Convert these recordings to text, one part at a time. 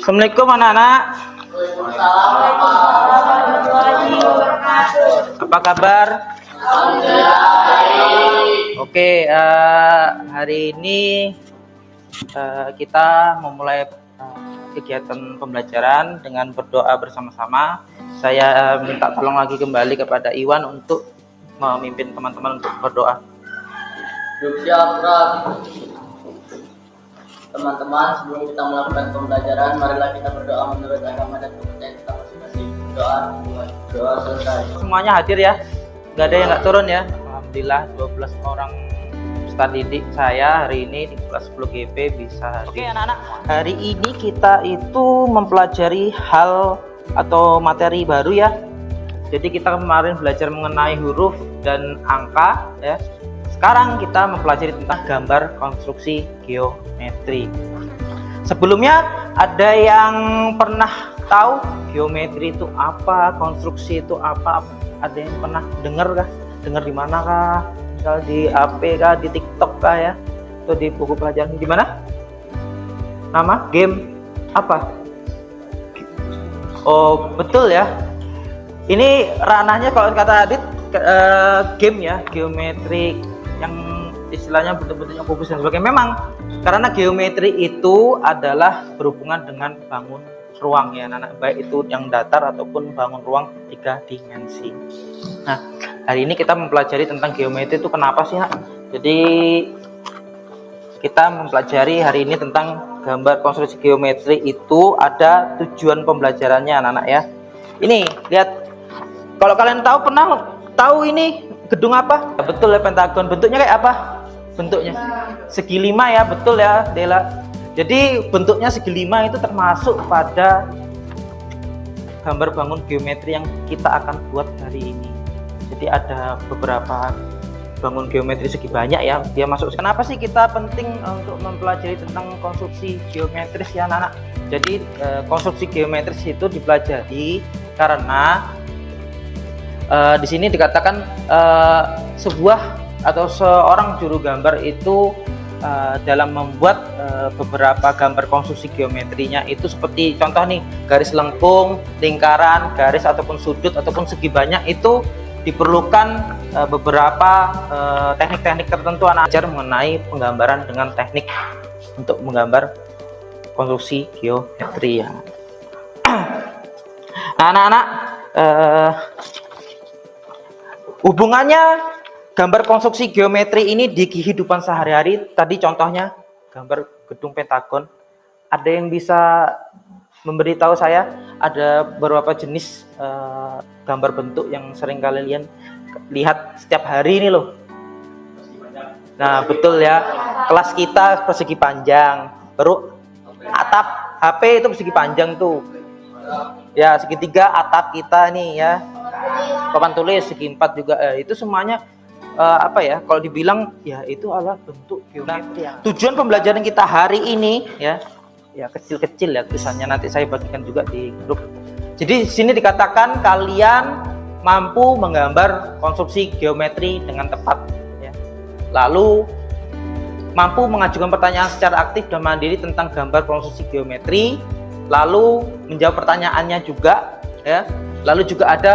Assalamualaikum anak-anak. Apa kabar? Oke, hari ini kita memulai kegiatan pembelajaran dengan berdoa bersama-sama. Saya minta tolong lagi kembali kepada Iwan untuk memimpin teman-teman untuk berdoa. Teman-teman, sebelum kita melakukan pembelajaran, marilah kita berdoa menurut agama dan kepercayaan kita masing-masing. Doa selesai. Semuanya hadir ya, nggak ada yang nggak turun ya. Alhamdulillah 12 orang peserta didik saya hari ini di kelas 10 GP bisa hadir. Oke anak-anak, hari ini kita itu mempelajari hal atau materi baru ya. Jadi kita kemarin belajar mengenai huruf dan angka ya. Sekarang kita mempelajari tentang gambar konstruksi geometri. Sebelumnya ada yang pernah tahu geometri itu apa, konstruksi itu apa? Ada yang pernah dengar kah? Dengar di mana kah? Misal di HP kah, di TikTok kah ya? Atau di buku pelajaran di mana? Nama game apa? Oh, betul ya. Ini ranahnya kalau kata Adit game ya, geometri yang istilahnya bentuk-bentuknya kubus dan sebagainya. Memang karena geometri itu adalah berhubungan dengan bangun ruang ya anak-anak, baik itu yang datar ataupun bangun ruang 3 dimensi. Nah, hari ini kita mempelajari tentang geometri itu kenapa sih, Nak? Jadi kita mempelajari hari ini tentang gambar konstruksi geometri itu ada tujuan pembelajarannya anak-anak ya. Ini lihat, kalau kalian pernah tahu ini gedung apa? Betul ya, pentagon. Bentuknya kayak apa? Bentuknya segi 5 ya, betul ya Dela. Jadi bentuknya segi 5 itu termasuk pada gambar bangun geometri yang kita akan buat hari ini. Jadi ada beberapa bangun geometri segi banyak ya, dia masuk. Kenapa sih kita penting untuk mempelajari tentang konstruksi geometris ya anak-anak? Jadi konstruksi geometris itu dipelajari karena di sini dikatakan sebuah atau seorang juru gambar itu dalam membuat beberapa gambar konstruksi geometrinya itu seperti contoh nih, garis lengkung, lingkaran, garis ataupun sudut ataupun segi banyak itu diperlukan beberapa teknik-teknik tertentu. Anak ajar mengenai penggambaran dengan teknik untuk menggambar konstruksi geometri ya. Nah, anak-anak, hubungannya gambar konstruksi geometri ini di kehidupan sehari-hari. Tadi contohnya gambar gedung pentagon. Ada yang bisa memberitahu saya ada beberapa jenis gambar bentuk yang sering kalian lihat setiap hari ini loh. Nah betul ya, kelas kita persegi panjang, baru atap HP itu persegi panjang tuh ya, segitiga atap kita nih ya, papan tulis segi 4 juga itu semuanya apa ya, kalau dibilang ya itu adalah bentuk geometri. Nah, tujuan pembelajaran kita hari ini ya kecil-kecil ya tulisannya, nanti saya bagikan juga di grup. Jadi di sini dikatakan kalian mampu menggambar konstruksi geometri dengan tepat ya. Lalu mampu mengajukan pertanyaan secara aktif dan mandiri tentang gambar konstruksi geometri, lalu menjawab pertanyaannya juga ya. Lalu juga ada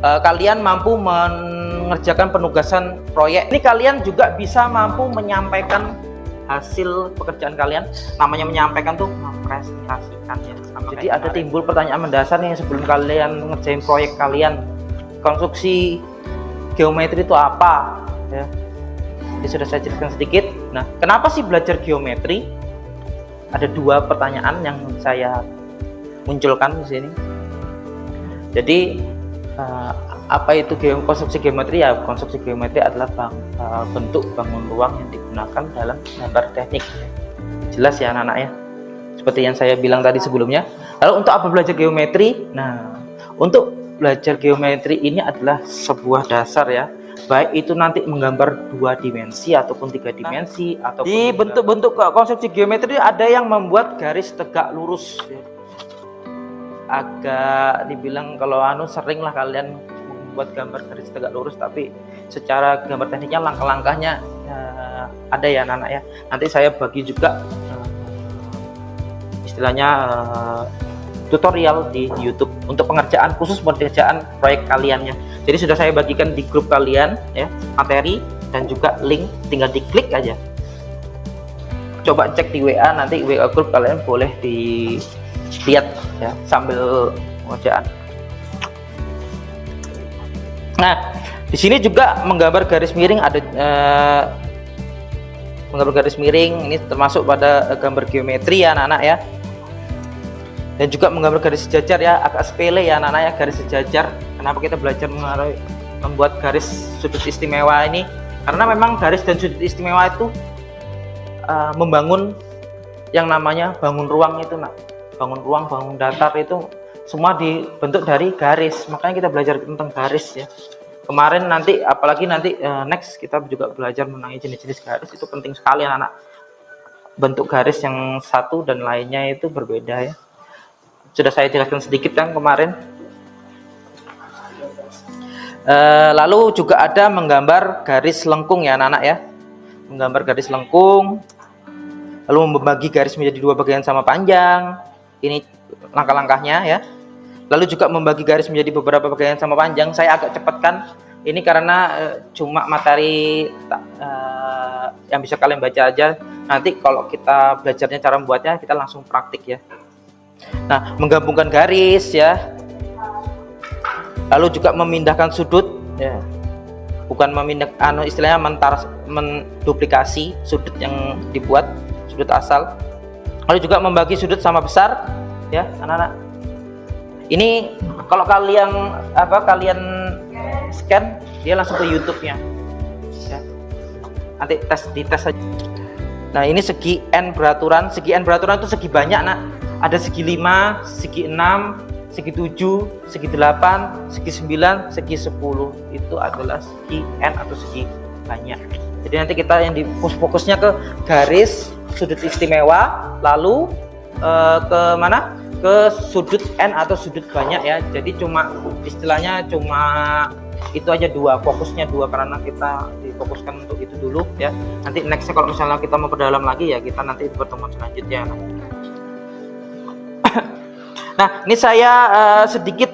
kalian mampu mengerjakan penugasan proyek. Ini kalian juga bisa mampu menyampaikan hasil pekerjaan kalian. Namanya menyampaikan tuh mempresentasikan ya. Jadi ada timbul pertanyaan mendasar nih sebelum kalian ngerjain proyek kalian. Konstruksi geometri itu apa ya? Jadi sudah saya jelaskan sedikit. Nah, kenapa sih belajar geometri? Ada 2 pertanyaan yang saya munculkan di sini. Jadi apa itu konstruksi geometri? Ya, konstruksi geometri adalah bentuk bangun ruang yang digunakan dalam gambar teknik. Jelas ya anak-anak ya, seperti yang saya bilang tadi sebelumnya. Lalu untuk apa belajar geometri? Nah, untuk belajar geometri ini adalah sebuah dasar ya, baik itu nanti menggambar 2 dimensi ataupun 3 dimensi ataupun di bentuk-bentuk konstruksi geometri ada yang membuat garis tegak lurus ya. agak dibilang kalau sering lah kalian membuat gambar garis tegak lurus, tapi secara gambar tekniknya langkah-langkahnya ada ya anak-anak ya. Nanti saya bagi juga istilahnya tutorial di YouTube untuk pengerjaan khusus pengerjaan proyek kaliannya. Jadi sudah saya bagikan di grup kalian ya, materi dan juga link, tinggal diklik aja. Coba cek di WA, nanti WA grup kalian boleh dilihat ya sambil pengerjaan. Nah, di sini juga menggambar garis miring ada menggambar garis miring ini termasuk pada gambar geometri ya anak-anak ya. Dan juga menggambar garis sejajar ya, agak sepele ya anak-anak ya, garis sejajar. Kenapa kita belajar membuat garis sudut istimewa ini? Karena memang garis dan sudut istimewa itu membangun yang namanya bangun ruang itu nak. Bangun ruang, bangun datar itu semua dibentuk dari garis. Makanya kita belajar tentang garis ya. Kemarin nanti, apalagi nanti next kita juga belajar mengenai jenis-jenis garis. Itu penting sekali anak-anak. Bentuk garis yang satu dan lainnya itu berbeda ya. Sudah saya jelaskan sedikit kan kemarin. Lalu juga ada menggambar garis lengkung ya anak-anak ya. Menggambar garis lengkung, lalu membagi garis menjadi dua bagian sama panjang. Ini langkah-langkahnya ya. Lalu juga membagi garis menjadi beberapa bagian sama panjang. Saya agak cepatkan ini karena cuma materi yang bisa kalian baca aja. Nanti kalau kita belajarnya cara membuatnya, kita langsung praktik ya. Nah, menggabungkan garis ya, lalu juga memindahkan sudut ya, bukan memindah istilahnya menduplikasi sudut yang dibuat, sudut asal. Lalu juga membagi sudut sama besar ya anak-anak. Ini kalau kalian scan dia langsung ke YouTube-nya ya. Nanti dites aja. Nah, ini segi N beraturan. Segi N beraturan itu segi banyak nak. Ada segi 5, segi 6, segi 7, segi 8, segi 9, segi 10. Itu adalah segi N atau segi banyak. Jadi nanti kita yang fokusnya ke garis sudut istimewa, lalu ke mana? Ke sudut N atau sudut banyak ya. Jadi cuma istilahnya cuma itu aja dua, fokusnya dua karena kita difokuskan untuk itu dulu ya. Nanti nextnya kalau misalnya kita mau perdalam lagi ya kita nanti di pertemuan selanjutnya. Nah, ini saya sedikit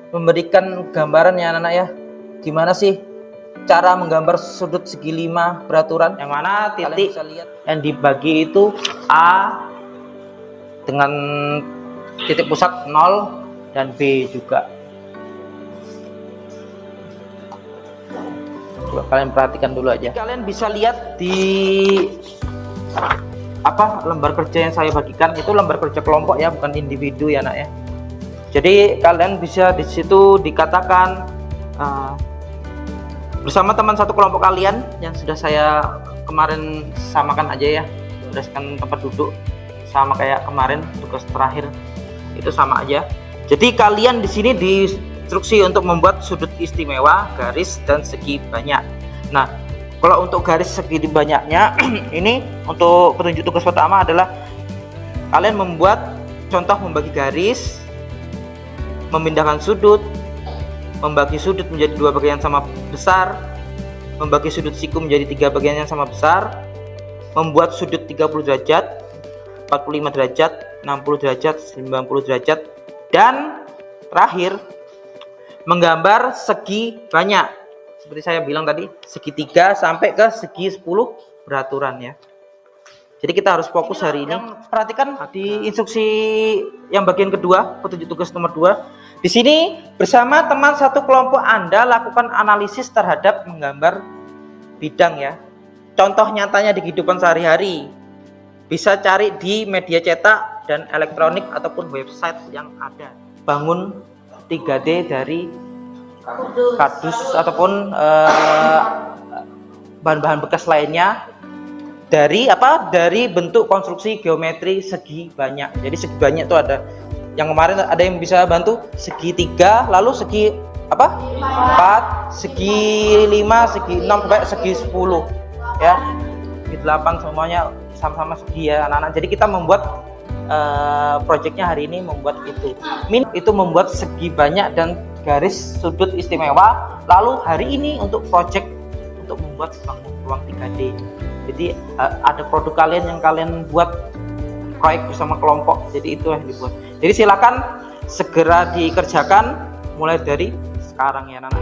memberikan gambaran ya anak-anak ya. Gimana sih cara menggambar sudut segi 5 beraturan? Yang mana titik yang dibagi itu A dengan titik pusat 0 dan B juga. Coba kalian perhatikan dulu aja. Kalian bisa lihat di lembar kerja yang saya bagikan itu lembar kerja kelompok ya, bukan individu ya nak ya. Jadi kalian bisa di situ dikatakan bersama teman satu kelompok kalian yang sudah saya kemarin samakan aja ya, berdasarkan tempat duduk sama kayak kemarin tugas terakhir itu sama aja. Jadi kalian di sini diinstruksi untuk membuat sudut istimewa, garis dan segi banyak. Nah, kalau untuk garis segi banyaknya ini untuk petunjuk tugas pertama adalah kalian membuat contoh membagi garis, memindahkan sudut, membagi sudut menjadi dua bagian sama besar, membagi sudut siku menjadi 3 bagian yang sama besar, membuat sudut 30 derajat, 45 derajat, 60 derajat, 90 derajat, dan terakhir menggambar segi banyak. Seperti saya bilang tadi, segi 3 sampai ke segi 10 beraturan ya. Jadi kita harus fokus hari ini. Perhatikan di instruksi yang bagian kedua, petunjuk tugas nomor 2. Di sini bersama teman satu kelompok Anda lakukan analisis terhadap menggambar bidang ya. Contoh nyatanya di kehidupan sehari-hari. Bisa cari di media cetak dan elektronik ataupun website yang ada. Bangun 3D dari kardus ataupun bahan-bahan bekas lainnya dari bentuk konstruksi geometri segi banyak. Jadi segi banyak itu ada yang kemarin ada yang bisa bantu segi 3, lalu segi 4, segi 5, segi 6 sampai segi 10 ya. Segi 8 semuanya sama-sama segi ya anak-anak. Jadi kita membuat proyeknya hari ini membuat itu. Itu membuat segi banyak dan garis sudut istimewa. Lalu hari ini untuk proyek untuk membuat bangun ruang 3D. Jadi ada produk kalian yang kalian buat proyek bersama kelompok. Jadi itu yang dibuat. Jadi silakan segera dikerjakan mulai dari sekarang ya Nana.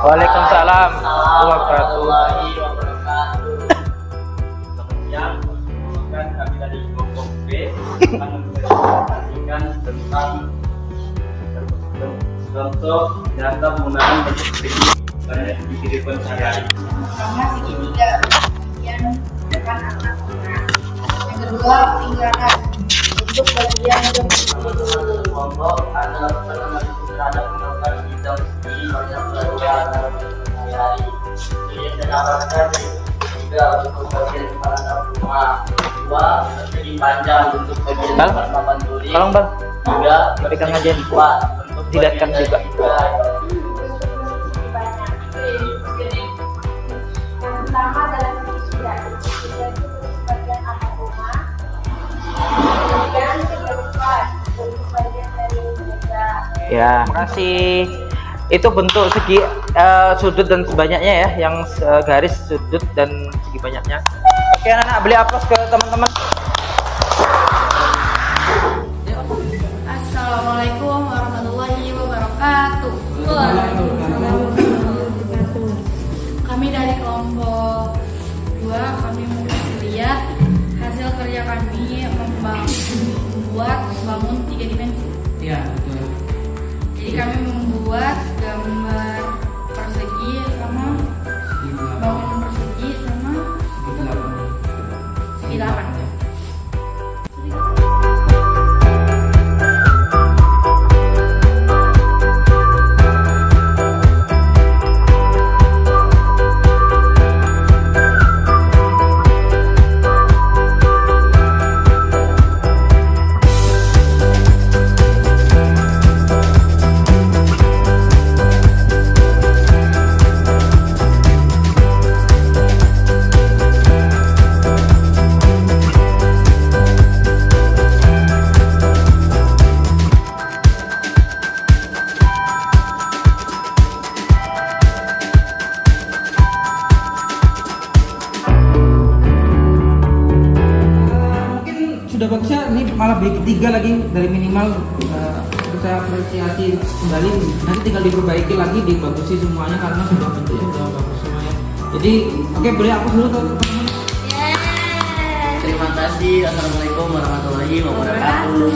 Waalaikumsalam warahmatullahi wabarakatuh. Selamat siang. Kan kami dari kelompok B akan mempresentasikan tentang contoh nyata penggunaan bentuk fisik pada di kehidupan sehari-hari. Pertama segitiga bagian depan anak orang. Yang kedua lingkaran untuk bagian jempol. Kelompok adalah analisis terhadap penerapan bidang segi banyak pelajaran dalam sehari-hari. Yang didapatkan tiga untuk bagian kepala rumah, dua persegi panjang untuk bagian Bal? papan tulis, Tolong Bal, tiga berikan ngajian. empat untuk Dilihatkan bagian juga. Yang pertama adalah segitiga. Segitiga itu untuk bagian atas rumah. Kemudian segitiga untuk bagian dari meja. Ya, terima kasih. Itu bentuk segi sudut dan sebanyaknya ya, yang garis sudut dan segi banyaknya. Oke anak-anak, beli aplaus ke teman-teman. Assalamualaikum warahmatullahi wabarakatuh. Kami dari kelompok 2, kami mau lihat hasil kerja kami membuat bangun 3 dimensi. Iya, betul. Jadi kami membuat gambar persegi sama bangun persegi sama segi 8. Sudah bagusnya ini malah B ketiga lagi dari minimal saya apresiasi kembali, nanti tinggal diperbaiki lagi, dibagusi semuanya karena sudah bentuknya sudah bagus semuanya. Jadi oke, boleh aku dulu teman-teman. Terima kasih. Assalamualaikum warahmatullahi wabarakatuh.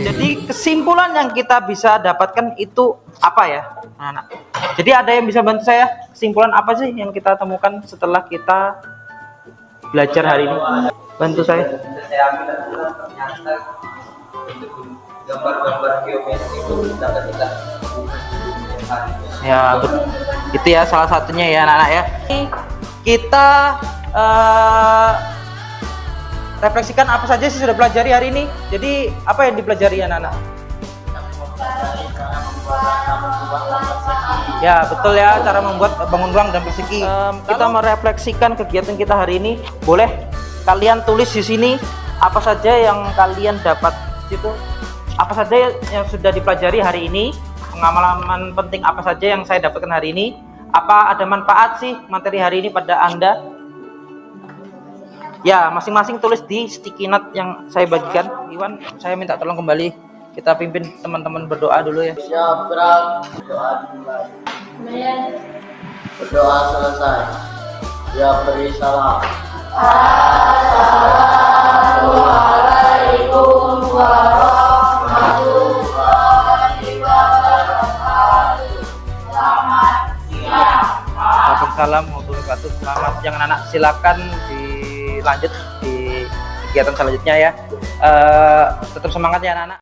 Jadi kesimpulan yang kita bisa dapatkan itu apa ya anak-anak? Jadi ada yang bisa bantu saya? Kesimpulan apa sih yang kita temukan setelah kita belajar hari ini? Bantu saya. Saya ambil ternyata untuk gambar-gambar geometri itu dapat kita Ya, itu ya salah satunya ya anak-anak ya. Kita refleksikan apa saja sih sudah pelajari hari ini. Jadi apa yang dipelajari anak-anak? Ya betul ya, cara membuat bangun ruang dan persegi. Kita merefleksikan kegiatan kita hari ini. Boleh kalian tulis di sini apa saja yang kalian dapat situ, apa saja yang sudah dipelajari hari ini, pengalaman penting apa saja yang saya dapatkan hari ini, apa ada manfaat sih materi hari ini pada Anda. Ya, masing-masing tulis di sticky note yang saya bagikan. Iwan, saya minta tolong kembali. Kita pimpin teman-teman berdoa dulu ya. siap gerak, berdoa dimulai. Berdoa selesai. Ya beri salam. Assalamualaikum warahmatullahi wabarakatuh. Selamat siang. Waalaikumsalam warahmatullahi wabarakatuh. Selamat siang anak-anak. Silakan dilanjut di kegiatan selanjutnya ya. Tetap semangat ya anak-anak.